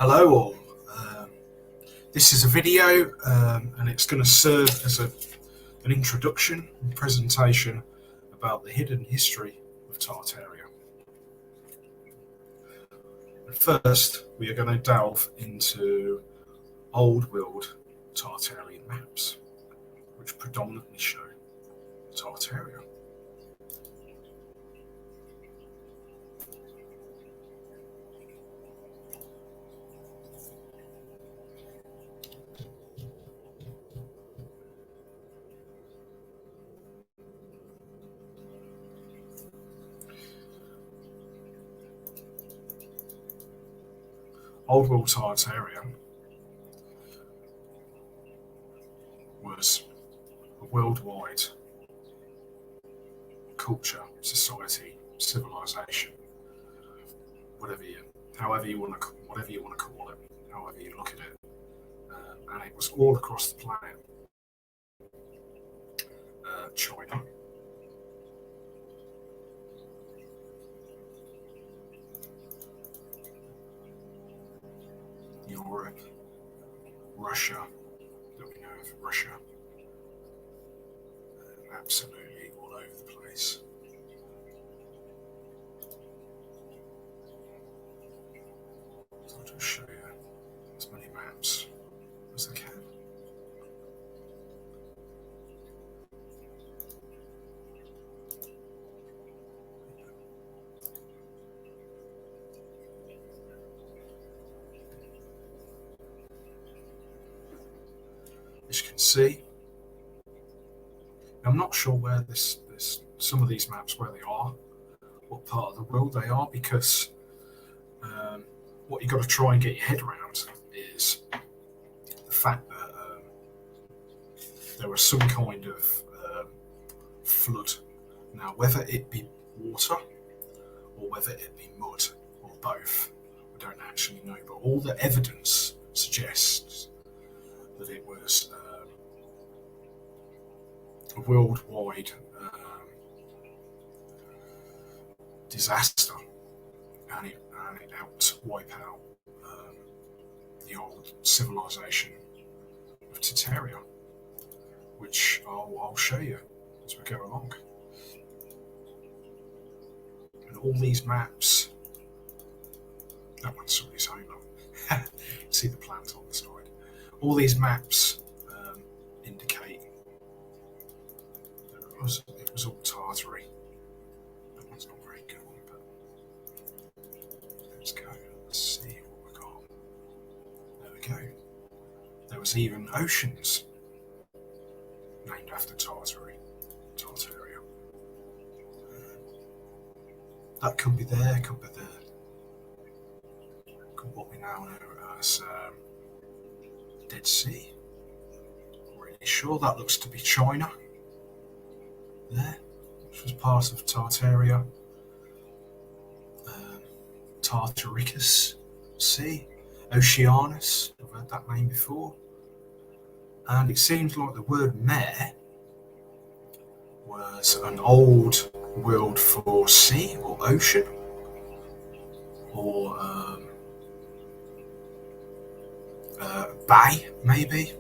Hello all. This is a video and it's going to serve as an introduction and presentation about the hidden history of Tartaria. And first, we are going to delve into old world Tartarian maps, which predominantly show Tartaria. Old world Tartaria was a worldwide culture, society, civilization, however you want to call it, however you look at it, and it was all across the planet. China, Europe, Russia, that we know of Russia, absolutely all over the place. So I'll just show you as many maps as I can. As you can see, I'm not sure where some of these maps where they are, what part of the world they are, because what you've got to try and get your head around is the fact that there was some kind of flood. Now, whether it be water or whether it be mud or both, we don't actually know, but all the evidence suggests that it was a worldwide disaster, and it helped wipe out the old civilization of Tartaria, which I'll show you as we go along. And all these maps, that one's somebody's home. See the plant on the side. All these maps indicate that it was all Tartary. That one's not very good one, but let's go. Let's see what we got. There we go. There was even oceans named after Tartaria. That could be there, could be there. What we now know as Dead Sea. I'm really sure that looks to be China. There, which was part of Tartaria. Tartaricus Sea, Oceanus. I've heard that name before. And it seems like the word mare was an old word for sea or ocean, or bay, maybe.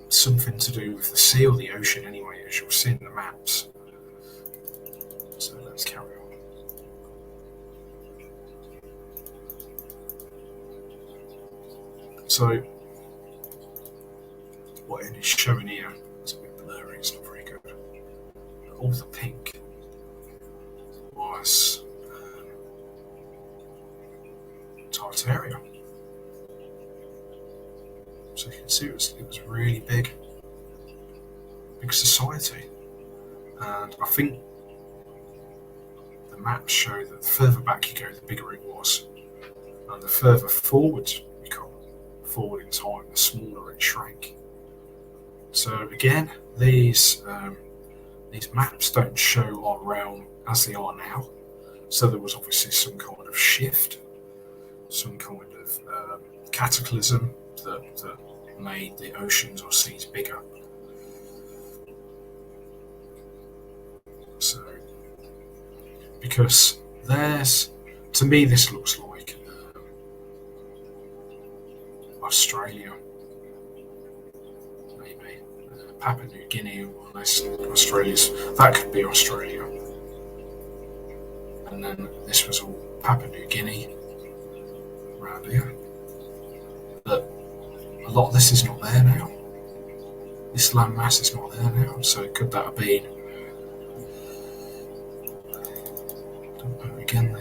Something to do with the sea or the ocean anyway, as you'll see in the maps. So let's carry on. So what it is showing here, it's a bit blurry, it's not very good. All the pink was Tartaria. So you can see it was really big society, and I think the maps show that the further back you go, the bigger it was, and the further forward you got forward in time, the smaller it shrank. So again, these maps don't show our realm as they are now. So there was obviously some kind of shift, some kind of cataclysm that made the oceans or seas bigger. So, because to me this looks like Australia, maybe Papua New Guinea, unless Australia's, that could be Australia. And then this was all Papua New Guinea around here. But a lot of this is not there now. This landmass is not there now. So could that have been? Don't know, again,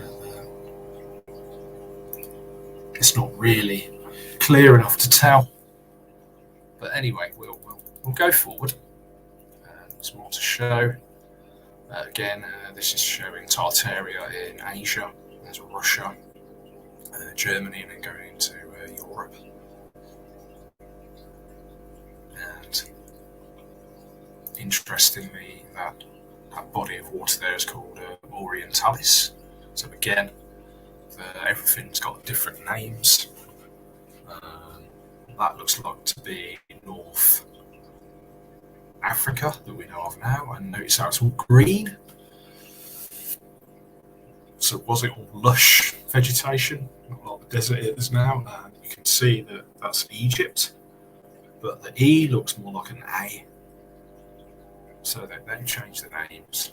it's not really clear enough to tell. But anyway, we'll go forward. There's more to show. Again, this is showing Tartaria in Asia. There's Russia, Germany, and then going into Europe. And interestingly, that body of water there is called Orientalis. So again, everything's got different names. That looks like to be North Africa that we know of now, and notice how it's all green. So was it all lush vegetation, like the desert is now? And you can see that that's Egypt, but the E looks more like an A. So they've changed the names.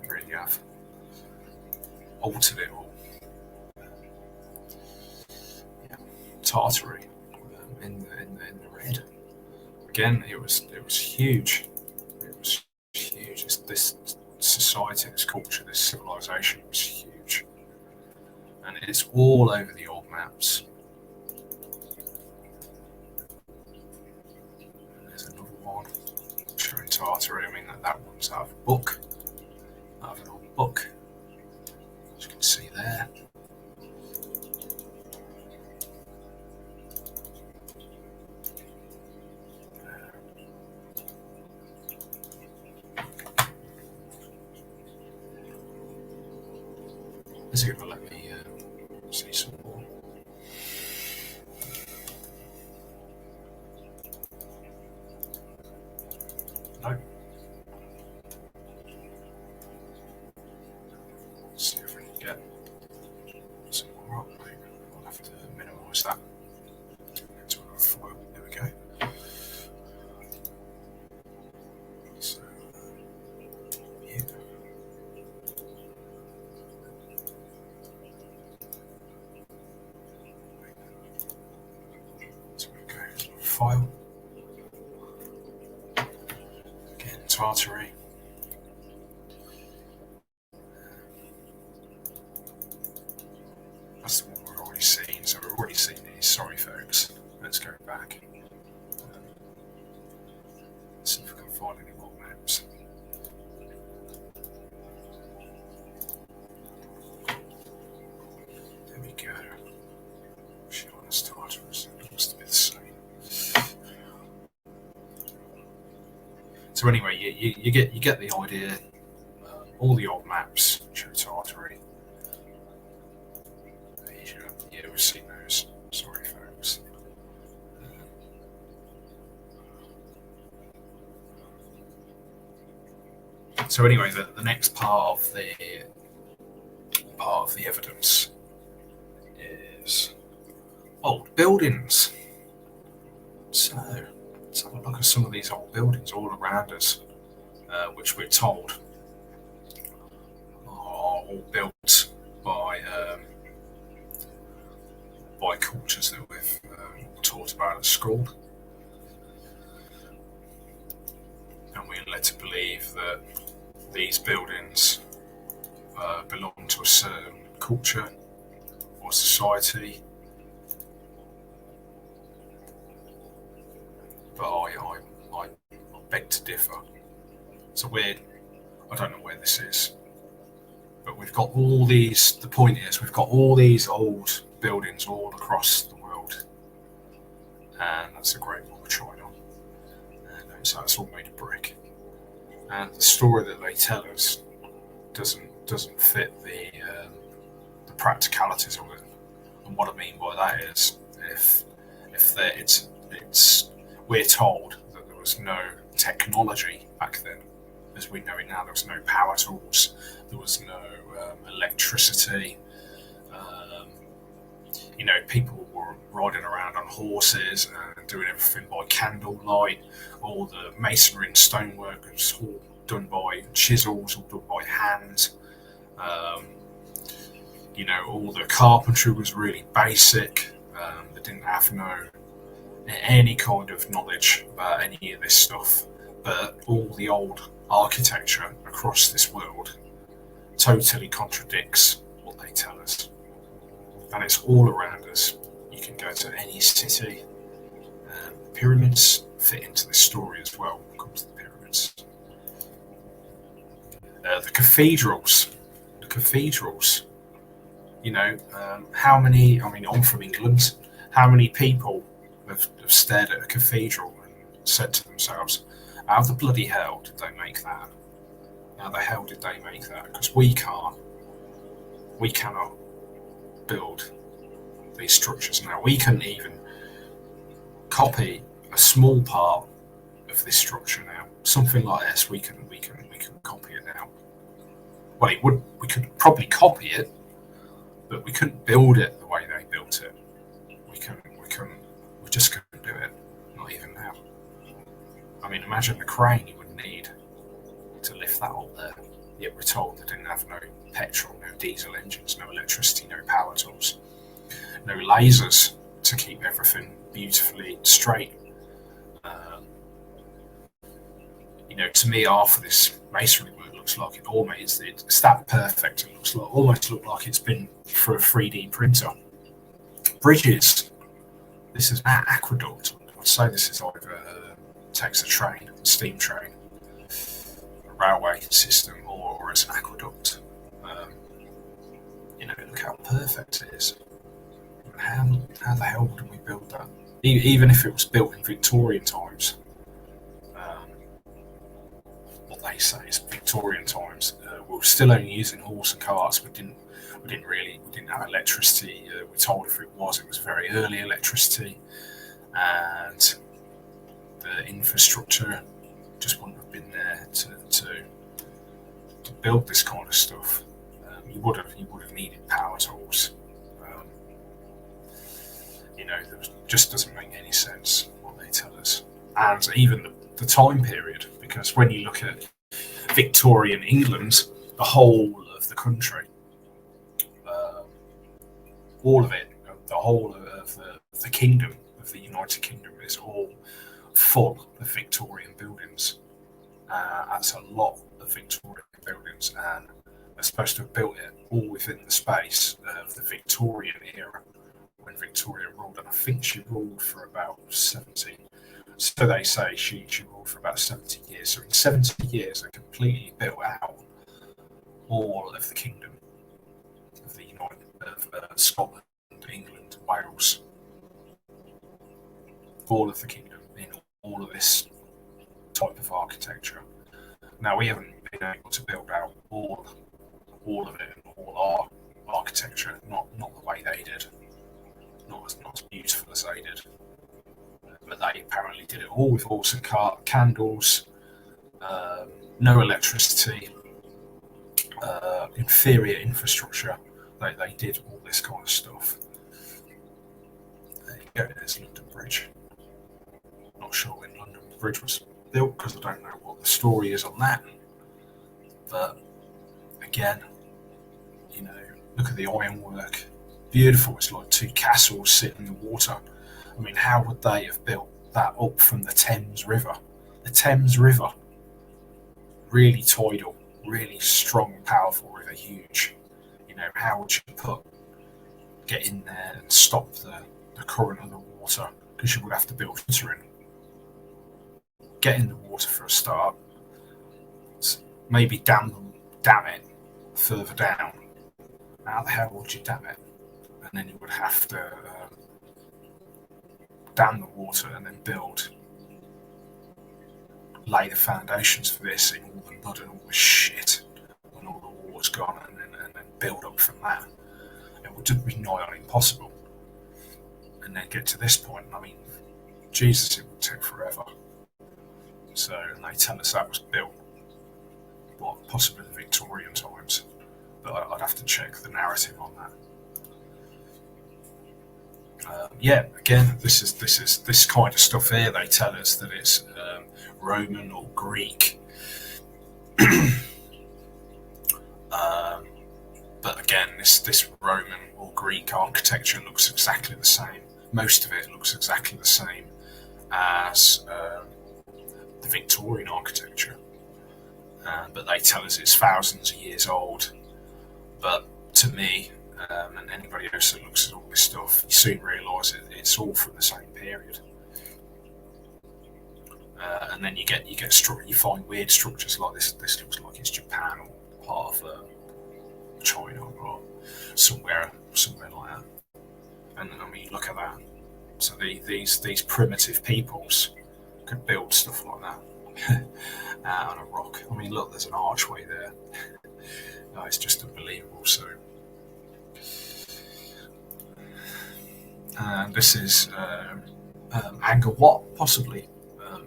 They really have altered it all. Yeah. Tartary in the red. Again, it was huge. It was huge. This society, this culture, this civilization was huge, and it's all over the old maps. And there's another one showing Tartary. I mean, that one's out of a book, out of an old book, as you can see there. Is it going to let me see some more? No. Let's see if we can get some more up. I'll have to minimise that. Into another file. There we go. So, yeah. File. Again, Tartary. That's the one we've already seen. So we've already seen these. Sorry, folks. Let's go back. See if we can find any more maps. There we go. Showing us Tartary. It looks to be the same. So anyway, you get the idea. All the old maps show Tartary. Asia. Yeah, we've seen those. Sorry, folks. So anyway, the next part of the evidence is old buildings. So let's have a look at some of these old buildings all around us, which we're told are all built by cultures that we've taught about at school. And we're led to believe that these buildings belong to a certain culture or society. But I beg to differ. It's weird. I don't know where this is. But we've got all these, the point is, we've got all these old buildings all across the world. And that's a Great Wall of China. And so it's all made of brick. And the story that they tell us doesn't fit the practicalities of it. And what I mean by that is, if we're told that there was no technology back then, as we know it now. There was no power tools, there was no electricity. People were riding around on horses and doing everything by candlelight. All the masonry and stonework was all done by chisels, all done by hand. Um, all the carpentry was really basic. They didn't have any kind of knowledge about any of this stuff. But all the old architecture across this world totally contradicts what they tell us. And it's all around us. You can go to any city. The pyramids fit into this story as well when it comes to the pyramids. The cathedrals. How many, I'm from England, how many people have stared at a cathedral and said to themselves, how the bloody hell did they make that? How the hell did they make that? Because we cannot build these structures now. We couldn't even copy a small part of this structure now. Something like this, we can copy it now. Well, we could probably copy it, but we couldn't build it the way they built it. We just couldn't do it. Not even now. Imagine the crane you would need to lift that up there. Yet we're told they didn't have no petrol, no diesel engines, no electricity, no power tools, no lasers to keep everything beautifully straight. To me, half of this masonry work looks like it's that perfect. It looks almost like it's been through a 3D printer. Bridges. This is an aqueduct. I'd say this is either takes a steam train, a railway system, or as an aqueduct. Look how perfect it is. How the hell did we build that? Even if it was built in Victorian times, what they say is Victorian times. We were still only using horse and carts. We didn't have electricity. We're told if it was very early electricity, and the infrastructure just wouldn't have been there to build this kind of stuff. You would have needed power tools. That just doesn't make any sense what they tell us, and even the time period. Because when you look at Victorian England, the whole of the country, all of it, the whole of the kingdom of the United Kingdom is all full of Victorian buildings. That's a lot of Victorian buildings, and they're supposed to have built it all within the space of the Victorian era, when Victoria ruled, and I think she ruled for about 70. So they say she ruled for about 70 years. So in 70 years, they completely built out all of the kingdom of the Scotland, England, Wales, all of the kingdom in all of this type of architecture. Now we haven't been able to build out all of it, all our architecture, not the way they did, not as beautiful as they did. But they apparently did it all with horse and cart, candles, no electricity, inferior infrastructure. They did all this kind of stuff. There you go, there's London Bridge. Not sure when London Bridge was built, because I don't know what the story is on that. But again, look at the ironwork. Beautiful. It's like two castles sitting in the water. How would they have built that up from the Thames River? The Thames River, really tidal, really strong, powerful river, huge. How would you get in there and stop the current of the water? Because you would have to build filtering. Get in the water for a start. Maybe dam it further down. How the hell would you dam it? And then you would have to dam the water and then lay the foundations for this in all the mud and all the shit when all the water's gone, and then build up from that. It would just be nigh on impossible. And then get to this point, Jesus, it would take forever. So, and they tell us that was built, possibly the Victorian times, but I'd have to check the narrative on that. Again, this kind of stuff here. They tell us that it's Roman or Greek, um, but again, this Roman or Greek architecture looks exactly the same. Most of it looks exactly the same as the Victorian architecture, but they tell us it's thousands of years old. But to me, and anybody else that looks at all this stuff, you soon realise it's all from the same period. And then you find weird structures like this. This looks like it's Japan or part of China or somewhere like that. And I mean, look at that. So these primitive peoples could build stuff like that on a rock. I mean, look, there's an archway there. No, it's just unbelievable. So, and this is Angkor Wat, possibly.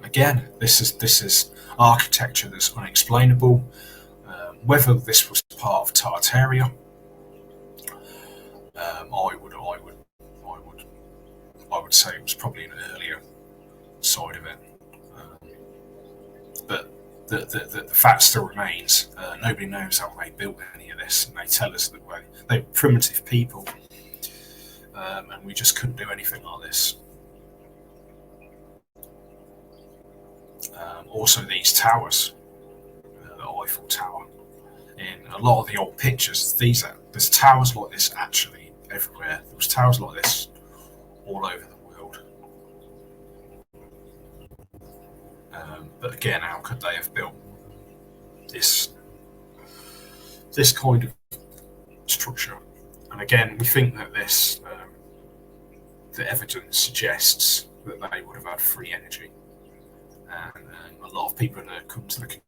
Again, this is architecture that's unexplainable. Whether this was part of Tartaria, I would say it was probably an earlier side of it. But the fact still remains, nobody knows how they built any of this, and they tell us that they were primitive people, and we just couldn't do anything like this. Also, these towers, the Eiffel Tower, in a lot of the old pictures, there's towers like this actually everywhere. There was towers like this all over the world. But again, how could they have built this kind of structure? And again, we think that the evidence suggests that they would have had free energy. And a lot of people have come to the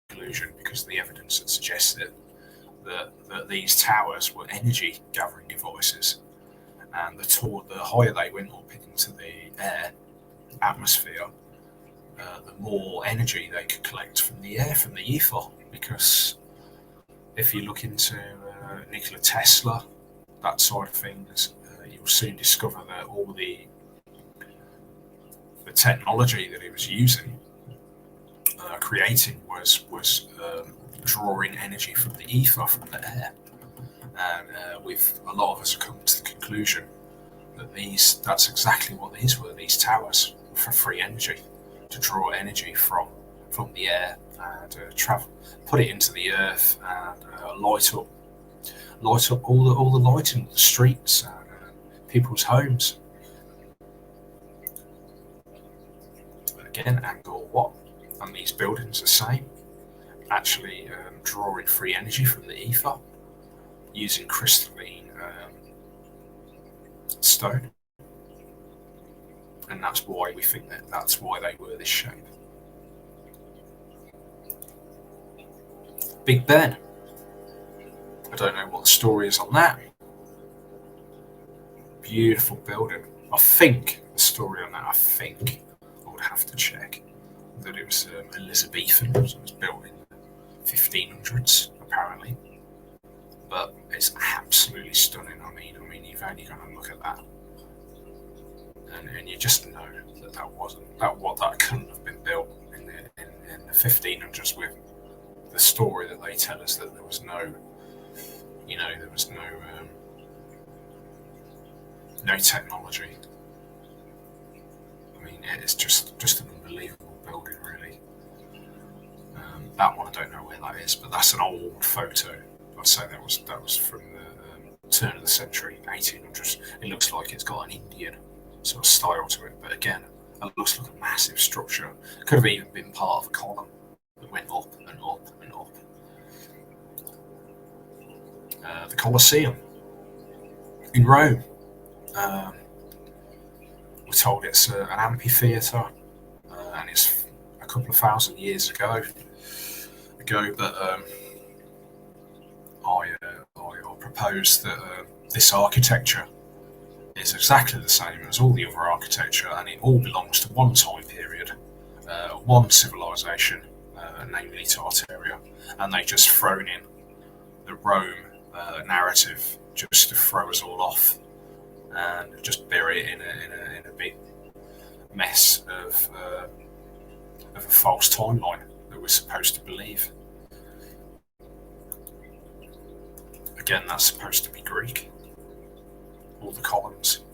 conclusion, because of the evidence that suggests it, that these towers were energy gathering devices, and the higher they went up into the atmosphere, the more energy they could collect from the air, from the ether. Because if you look into Nikola Tesla, that side of things, you'll soon discover that all the technology that he was using, creating, was drawing energy from the ether, from the air. And with a lot of us have come to the conclusion that that's exactly what these were. These towers for free energy, to draw energy from the air and put it into the earth, and light up all the lighting of the streets and people's homes. Again, Angkor Wat, and these buildings are the same, actually drawing free energy from the ether using crystalline stone. And that's why we think that's why they were this shape. Big Ben. I don't know what the story is on that. Beautiful building. I think the story on that, I would have to check, that it was Elizabethan, so it was built in the 1500s apparently. But it's absolutely stunning. I mean, you've only got to look at that, and you just know that couldn't have been built in the 1500s, with the story that they tell us, that there was no technology. I mean, it's just an unbelievable building, really. That one, I don't know where that is, but that's an old photo. I'd say that was from the turn of the century, 1800s. It looks like it's got an Indian sort of style to it, but again, it looks like a massive structure. Could have even been part of a column that went up and up and up. The Colosseum in Rome. We're told it's an amphitheatre, and it's a couple of thousand years ago. But I propose that this architecture is exactly the same as all the other architecture, and it all belongs to one time period, one civilization, namely Tartaria, and they just thrown in the Rome narrative just to throw us all off and just bury it in a big mess of a false timeline that we're supposed to believe. Again, that's supposed to be Greek, all the columns.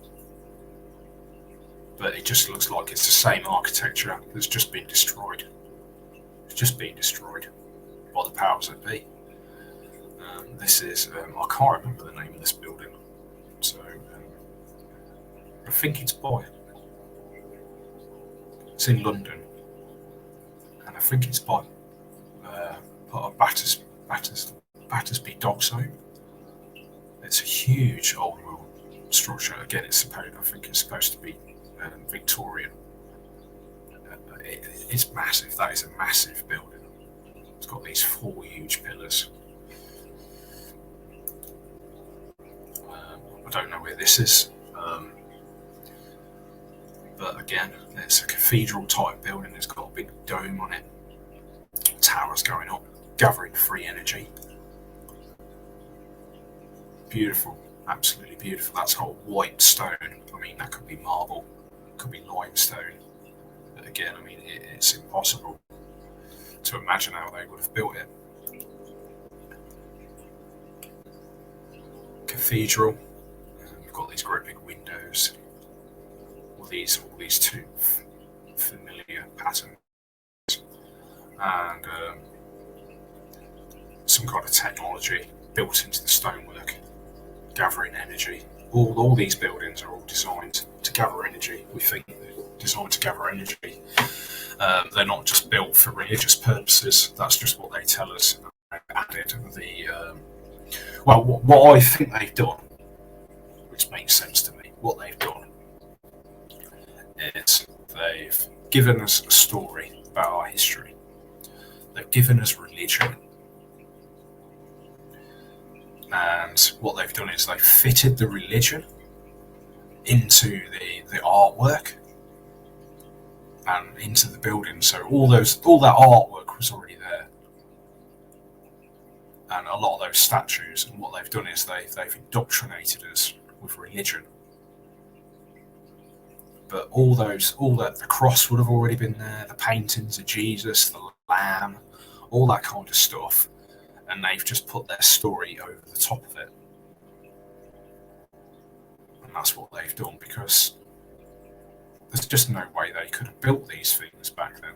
But it just looks like it's the same architecture that's just been destroyed. It's just been destroyed by the powers that be. This is, I can't remember the name of this building, so I think it's by. It's in London, and I think it's by part of Battersby Dogs Home. It's a huge old world structure. Again, I think it's supposed to be Victorian. It's massive. That is a massive building. It's got these 4 huge pillars. I don't know where this is, but again, it's a cathedral type building. It's got a big dome on it, towers going up, gathering free energy. Beautiful, absolutely beautiful. That's got white stone. I mean, that could be marble, could be limestone. But again, I mean, it's impossible to imagine how they would have built it. Cathedral. We've got these great big windows. All these 2 familiar patterns, and some kind of technology built into the stonework, gathering energy. All these buildings are all designed to gather energy. We think they're designed to gather energy. They're not just built for religious purposes. That's just what they tell us. They've added what I think they've done, which makes sense to me. What they've done is they've given us a story about our history. They've given us religion. And what they've done is they've fitted the religion into the artwork and into the building. So all that artwork was already there, and a lot of those statues. And what they've done is they've indoctrinated us with religion. But all that the cross would have already been there, the paintings of Jesus, the lamb, all that kind of stuff. And they've just put their story over the top of it. And that's what they've done, because there's just no way they could have built these things back then.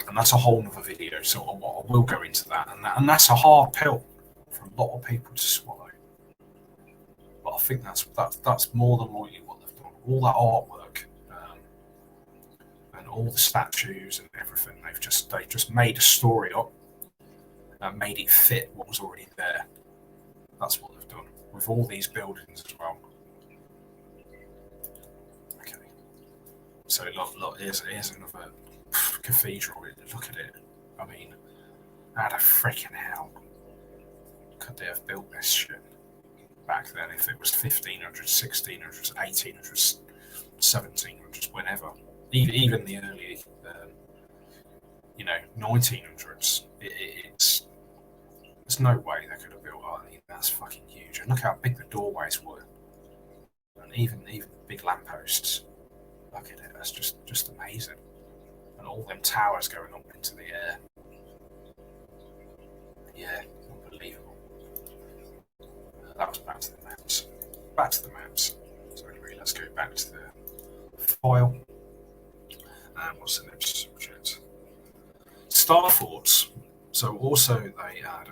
And that's a whole other video, so I will go into that. And that's a hard pill for a lot of people to swallow. But I think that's more than likely what they've done. All that artwork, and all the statues and everything, they've just made a story up and made it fit what was already there. That's what they've done with all these buildings as well. Okay, so look, here's another cathedral. Look at it. I mean, how the freaking hell could they have built this shit back then if it was 1500s, 1600s, 1800s, 1700s, whenever? Even the early, 1900s. There's no way they could have built. I mean, that's fucking huge. And look how big the doorways were, and even the big lampposts. Look at it. That's just amazing. And all them towers going up into the air. Yeah, unbelievable. That was back to the maps. So anyway, let's go back to the file. And what's the next subject? Star forts. So also they had.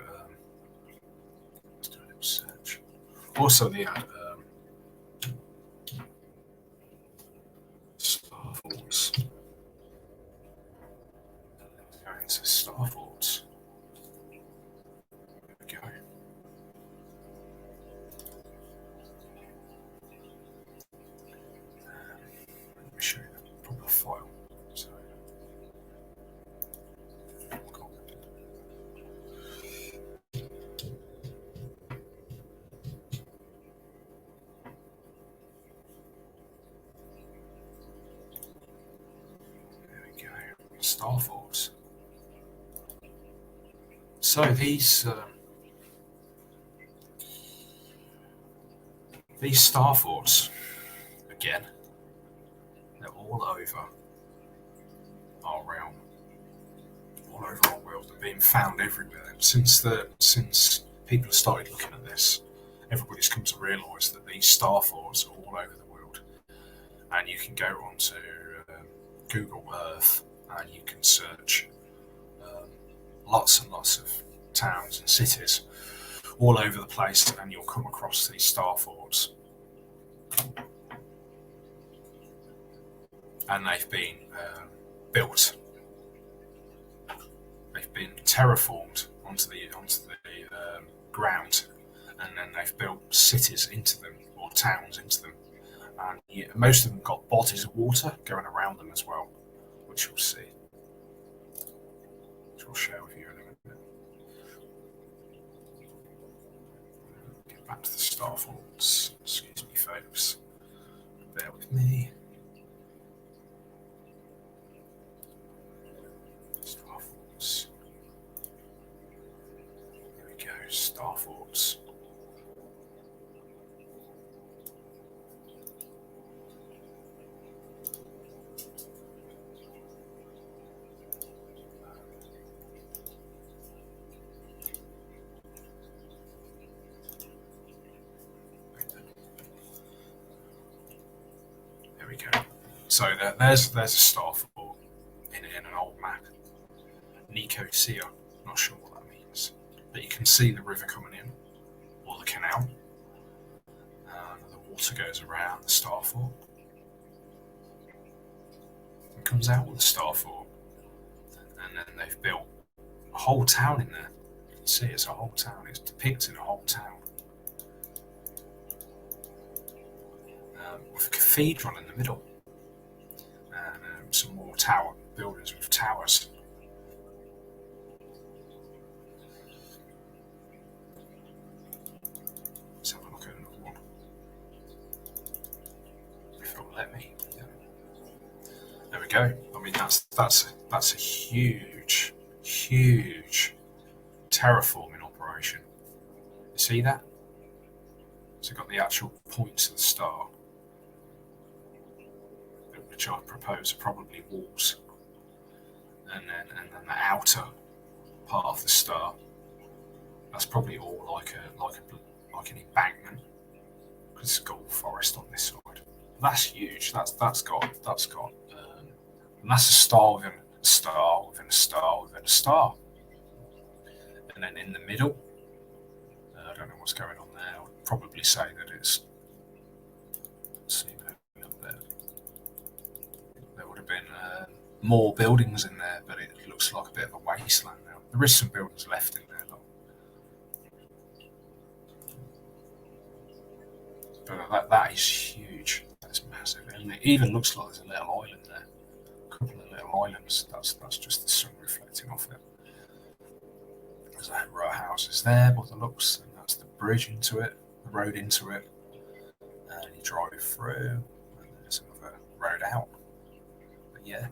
Let's do a little search. Also they had star forts. Go into star forts. There we go. Let me show you the proper file. So, Star forts. So these These star forts, again, they're all over our realm, all over our world. They're being found everywhere. Since people have started looking at this, everybody's come to realise that these star forts are all over the world, and you can go onto Google Earth and you can search lots and lots of towns and cities all over the place, and you'll come across these star forts. And they've been built. They've been terraformed onto the ground, and then they've built cities into them, or towns into them. And most of them got bodies of water going around them as well, which you'll see. Which I'll share with you in a minute. Get back to the star forts. Excuse me, folks. Bear with me. Star forts. Here we go. Star forts. We go. So there's a star fort in an old map. Nicosia. Not sure what that means, but you can see the river coming in, or the canal, and the water goes around the star fort and comes out with the star fort, and then they've built a whole town in there. You can see it's a whole town. It's depicting a whole town with a cathedral in the middle, and some more tower buildings with towers. Let's have a look at another one. If it'll let me. Yeah. There we go. I mean, that's a huge terraforming operation. You see that? So got the actual points of the star, which I propose are probably walls, and then the outer part of the star, that's probably all like an embankment, because it's got all forest on this side. That's huge. That's got and that's a star within a star within a star within a star, and then in the middle, I don't know what's going on there. I would probably say that it's. Let's see up there. There would have been more buildings in there, but it looks like a bit of a wasteland now. There is some buildings left in there, though. But that is huge. That's massive, and it even looks like there's a little island there. A couple of little islands. That's just the sun reflecting off it. There's a row of houses there by the looks, and that's the bridge into it, the road into it, and you drive through, and there's another road out. But yeah,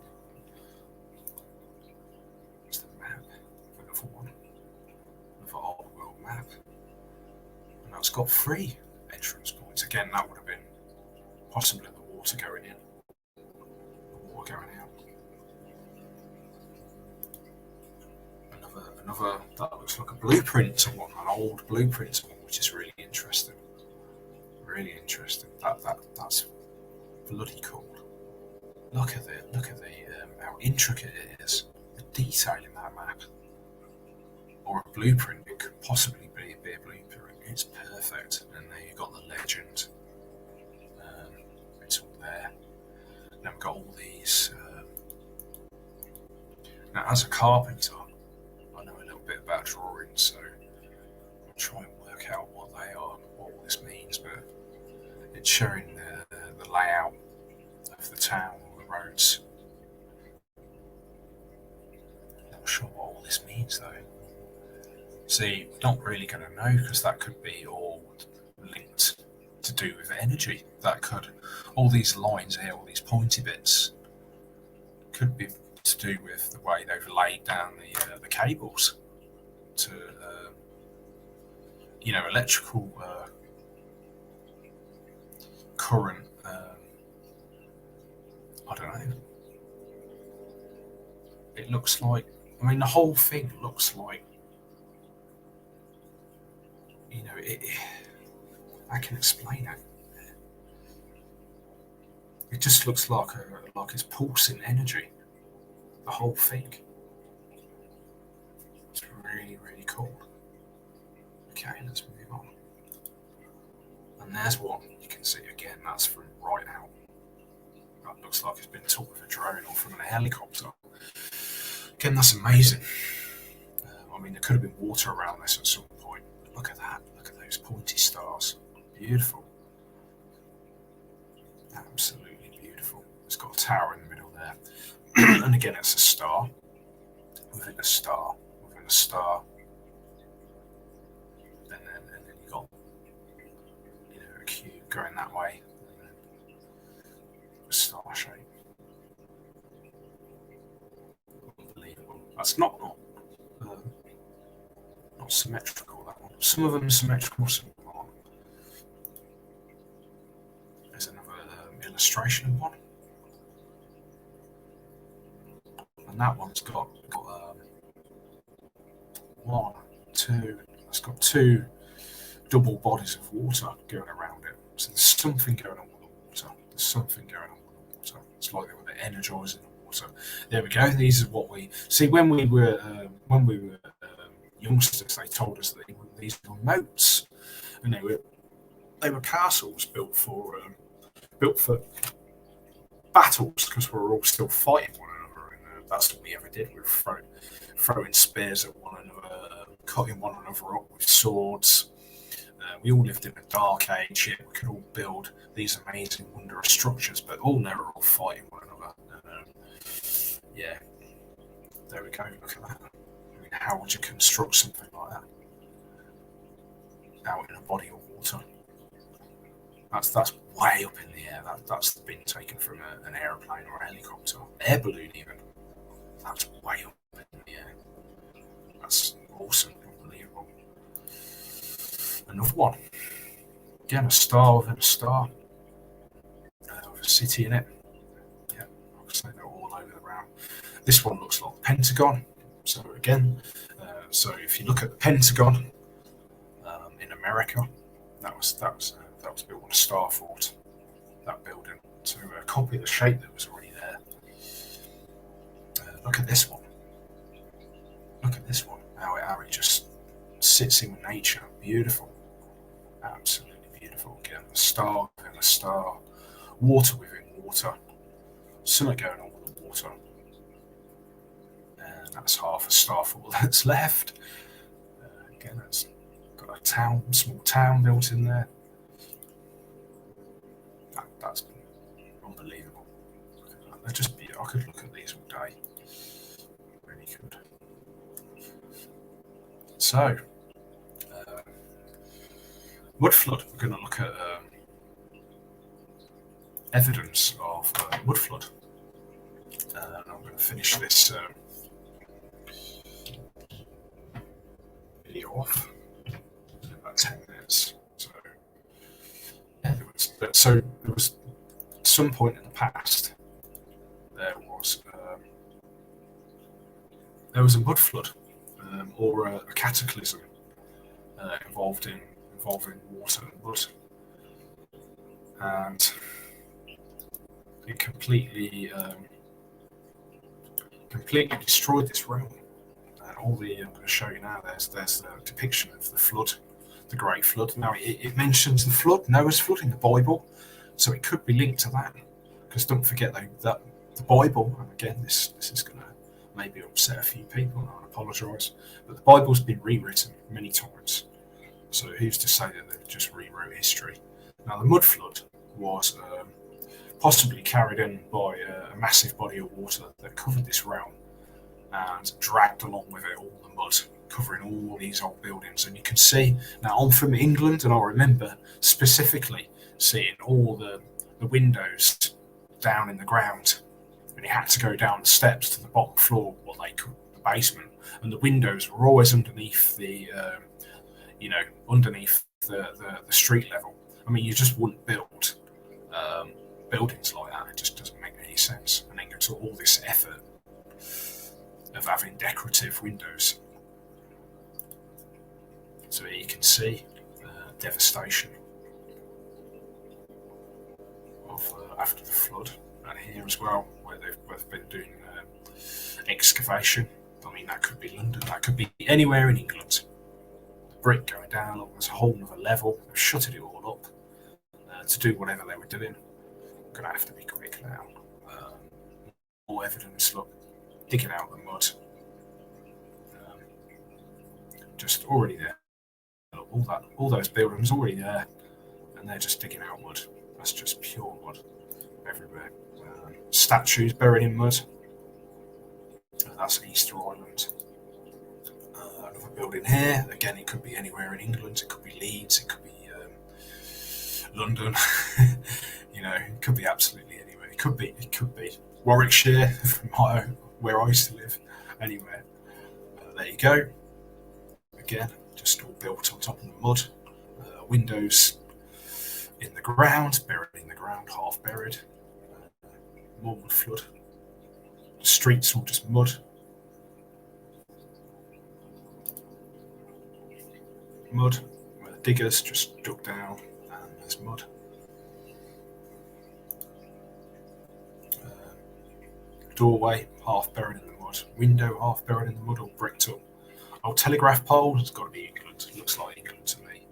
it's the map, another one, another old world map, and that's got 3 entrance points. Again, that would have been possibly the water going in, the water going out. Another that looks like a blueprint to one, an old blueprint to one, which is really interesting. Really interesting. That's bloody cool. Look at how intricate it is. The detail in that map, or a blueprint. It could possibly be a blueprint. It's perfect. And there you've got the legend. It's all there. Then we've got all these. Now, as a carpenter, I know a little bit about drawing, so I'll try and work out what they are, what all this means. But it's showing the layout of the town, or the roads. Not sure what all this means, though. See, not really going to know, because that could be all linked to do with energy. That could, all these lines here, all these pointy bits, could be to do with the way they've laid down the cables to, electrical current. I don't know. It looks like. I mean, the whole thing looks like. I can explain it. It just looks like it's pulsing energy. The whole thing. It's really, really cool. Okay, let's move on. And there's one you can see again. That's from right out. That looks like it's been took with a drone or from a helicopter. Again, that's amazing. I mean, there could have been water around this at some point. Look at that. Look at those pointy stars. Beautiful. Absolutely beautiful. It's got a tower in the middle there. And again, it's a star. Within a star. Within a star. And then you've got a cube going that way. And then a star shape. Unbelievable. That's not symmetrical, that one. Some of them are symmetrical, some aren't. There's another illustration of one. And that one's got one, two, it's got two double bodies of water going around it. So there's something going on with the water. There's something going on with the water. It's like they were energising the water. There we go. These are what we see when we were youngsters. They told us that these were moats, and they were castles built for battles because we were all still fighting one another, and that's all we ever did. We were throwing spears at one another, cutting one another up with swords. We all lived in a dark age, yet we could all build these amazing, wondrous structures, but they were all fighting one another. And, yeah, there we go. Look at that. I mean, how would you construct something like that out in a body of water? That's way up in the air. That's been taken from an aeroplane or a helicopter, air balloon even. That's way up in the air. That's awesome, unbelievable. Another one. Again, a star within a star. With a city in it. Yeah, like I say, they're all over the round. This one looks like a pentagon. So again, so if you look at the Pentagon in America, that was built on a star fort. That building to copy the shape that was already there. Look at this one. Look at this one. How it just sits in nature. Beautiful. Absolutely beautiful. Again, a star within a star. Water within water. Something going on with the water. And that's half a star fort that's left. Again, it's got a small town built in there. That's unbelievable. They're just beautiful. I could look at these all day. Really could. So, mud flood. We're going to look at evidence of mud flood. I'm going to finish this video off in about 10 minutes. So there was some point in the past there was a mud flood or a cataclysm involving water and mud, and it completely destroyed this realm. And I'm going to show you now. There's the depiction of the flood. The Great Flood. Now, it mentions the flood, Noah's flood in the Bible, so it could be linked to that. Because don't forget that the Bible, and again, this is going to maybe upset a few people, and I apologise, but the Bible's been rewritten many times. So who's to say that they've just rewrote history? Now, the mud flood was possibly carried in by a massive body of water that covered this realm and dragged along with it all the mud, covering all these old buildings. And you can see, now I'm from England, and I remember specifically seeing all the windows down in the ground, and you had to go down the steps to the bottom floor, what they call the basement, and the windows were always underneath the street level. I mean, you just wouldn't build buildings like that. It just doesn't make any sense. And then go to all this effort of having decorative windows. So here you can see devastation of after the flood, and here as well, where they've been doing excavation. I mean, that could be London, that could be anywhere in England. The brick going down, look, there's a whole other level. They've shutted it all up to do whatever they were doing. I'm going to have to be quick now. More evidence, look, digging out the mud. Just already there. Look, all those buildings already there, and they're just digging out mud. That's just pure mud everywhere. Statues buried in mud. That's Easter Island. Another building here. Again, it could be anywhere in England. It could be Leeds. It could be London. It could be absolutely anywhere. It could be Warwickshire, from where I used to live. Anywhere. There you go. Again, just all built on top of the mud. Windows in the ground, buried in the ground, half buried. More mud flood. The streets all just mud. Mud, where the diggers just dug down, and there's mud. Doorway, half buried in the mud. Window, half buried in the mud, all bricked up. Old telegraph pole, it's got to be England. It looks like England to me.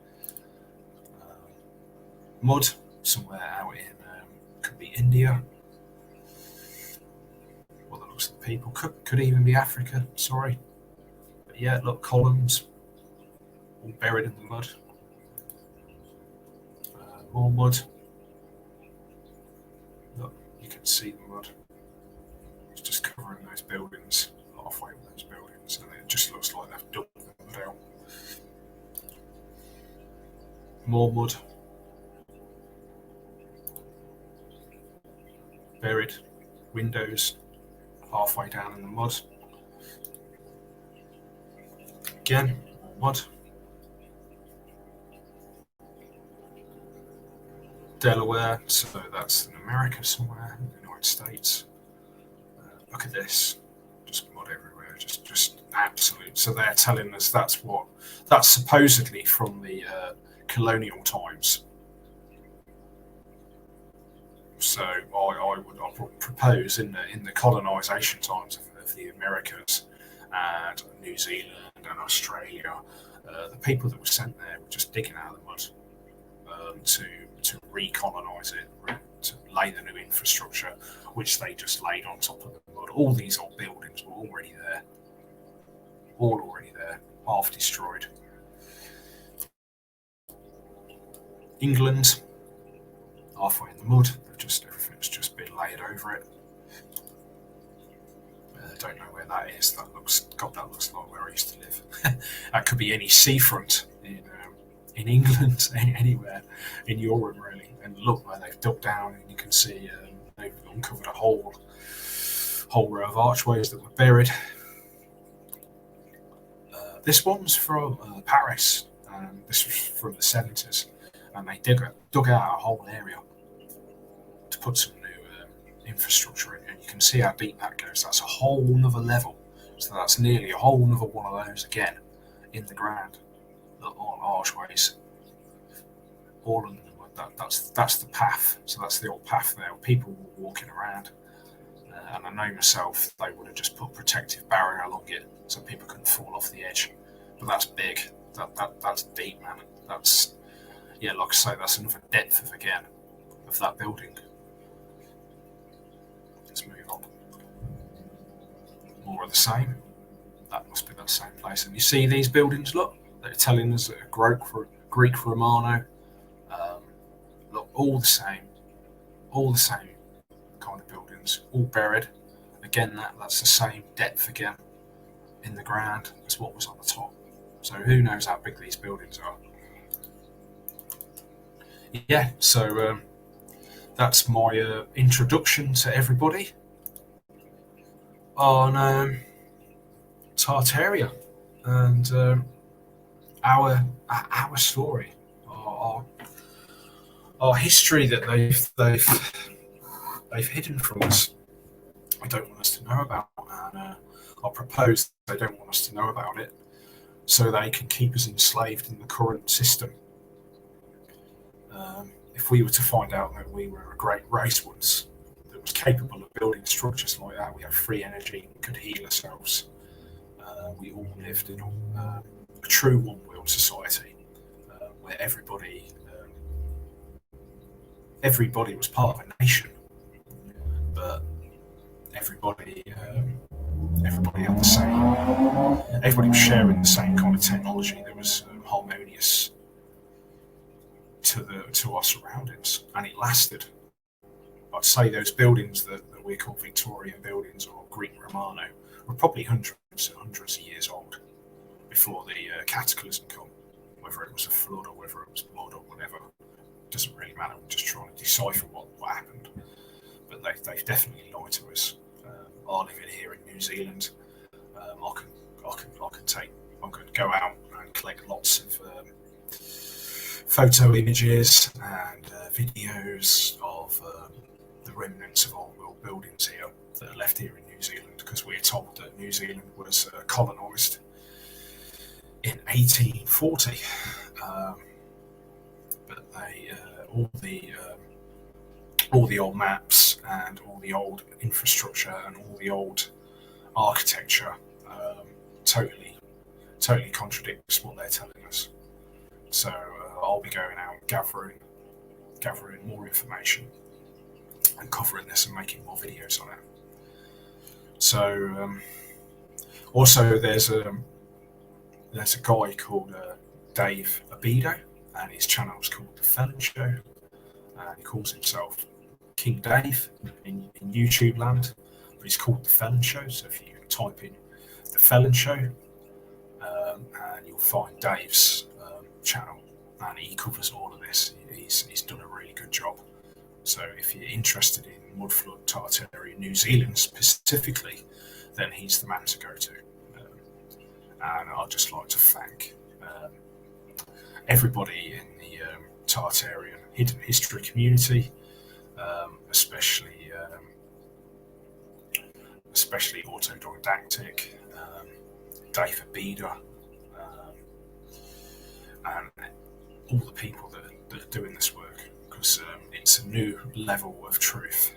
Mud, somewhere out in, could be India. Well, that looks like people. Could even be Africa, sorry. But yeah, look, columns, all buried in the mud. More mud. Look, you can see the mud. It's just covering those buildings, halfway with those buildings, and it just looks like they've dug the mud out. More mud. Buried. Windows halfway down in the mud. Again, mud. Delaware, so that's in America somewhere, in the United States. Look at this, just mud everywhere, just absolute. So they're telling us that's supposedly from the colonial times. So I would propose in the colonisation times of the Americas and New Zealand and Australia, the people that were sent there were just digging out of the mud to recolonise it, to lay the new infrastructure, which they just laid on top of the mud. All these old buildings were already there, half destroyed. England, halfway in the mud, everything's just been laid over it. Don't know where that is. That looks like where I used to live. That could be any seafront in England, anywhere in Europe really. And look where they've dug down, and you can see they've uncovered a whole row of archways that were buried. This one's from Paris, and this was from the 70s, and they dug out a whole area to put some new infrastructure in, and you can see how deep that goes. That's a whole nother level, so that's nearly a whole nother one of those again in the ground. All archways, all of them. That's the path. So that's the old path there. People were walking around, and I know myself, they would have just put protective barrier along it so people couldn't fall off the edge. But that's big. That's deep, man. That's, yeah, like I say, that's another depth of that building. Let's move on. More of the same. That must be that same place. And you see these buildings, look. They're telling us that Greek Romano, look, all the same kind of buildings, all buried. Again, that's the same depth again in the ground as what was on the top. So who knows how big these buildings are? Yeah, so that's my introduction to everybody on Tartaria and our story, our history that they've hidden from us. They don't want us to know about, and I propose they don't want us to know about it, so they can keep us enslaved in the current system. If we were to find out that we were a great race once that was capable of building structures like that, we had free energy, we could heal ourselves. We all lived in a true one-world society where everybody was part of a nation, but everybody everybody had the same. Everybody was sharing the same kind of technology that was harmonious to our surroundings, and it lasted. I'd say those buildings that we call Victorian buildings or Greek Romano were probably hundreds and hundreds of years old before the cataclysm come. Whether it was a flood or whether it was blood or whatever, doesn't really matter. We're just trying to decipher what happened. But they've definitely lied to us. I live here in New Zealand. I'm going to go out and collect lots of photo images and videos of the remnants of old world buildings here that are left here in New Zealand, because we're told that New Zealand was colonised in 1840. But all the old maps and all the old infrastructure and all the old architecture totally contradicts what they're telling us. So I'll be going out gathering more information and covering this and making more videos on it. So also there's a guy called Dave Abido, and his channel is called The Felon Show, and he calls himself King Dave in YouTube land, but he's called The Felon Show. So if you type in The Felon Show, and you'll find Dave's channel, and he covers all of this. He's done a really good job. So if you're interested in mudflood Tartaria, New Zealand specifically, then he's the man to go to. And I'd just like to thank everybody in the Tartarian hidden history community, especially Autodidactic, Dave Abida, and all the people that are doing this work, because it's a new level of truth,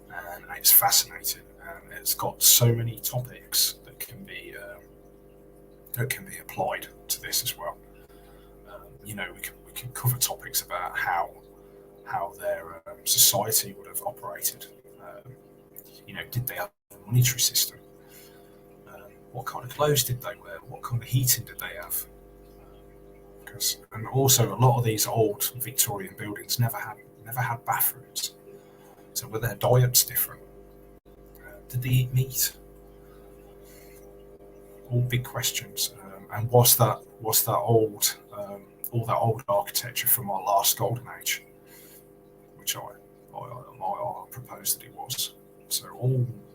and it's fascinating, and it's got so many topics that can be applied to this as well. We can cover topics about how their society would have operated. Did they have a monetary system? What kind of clothes did they wear? What kind of heating did they have? And also, a lot of these old Victorian buildings never had bathrooms. So were their diets different? Did they eat meat? All big questions. And was that old all that old architecture from our last golden age, which I propose that it was. So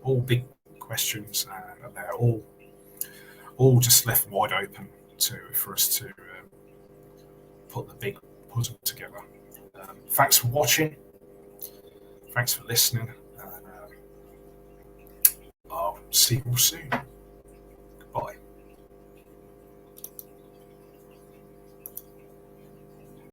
all big questions, and they're all just left wide open for us to put the big puzzle together. Thanks for watching. Thanks for listening. And I'll see you all soon.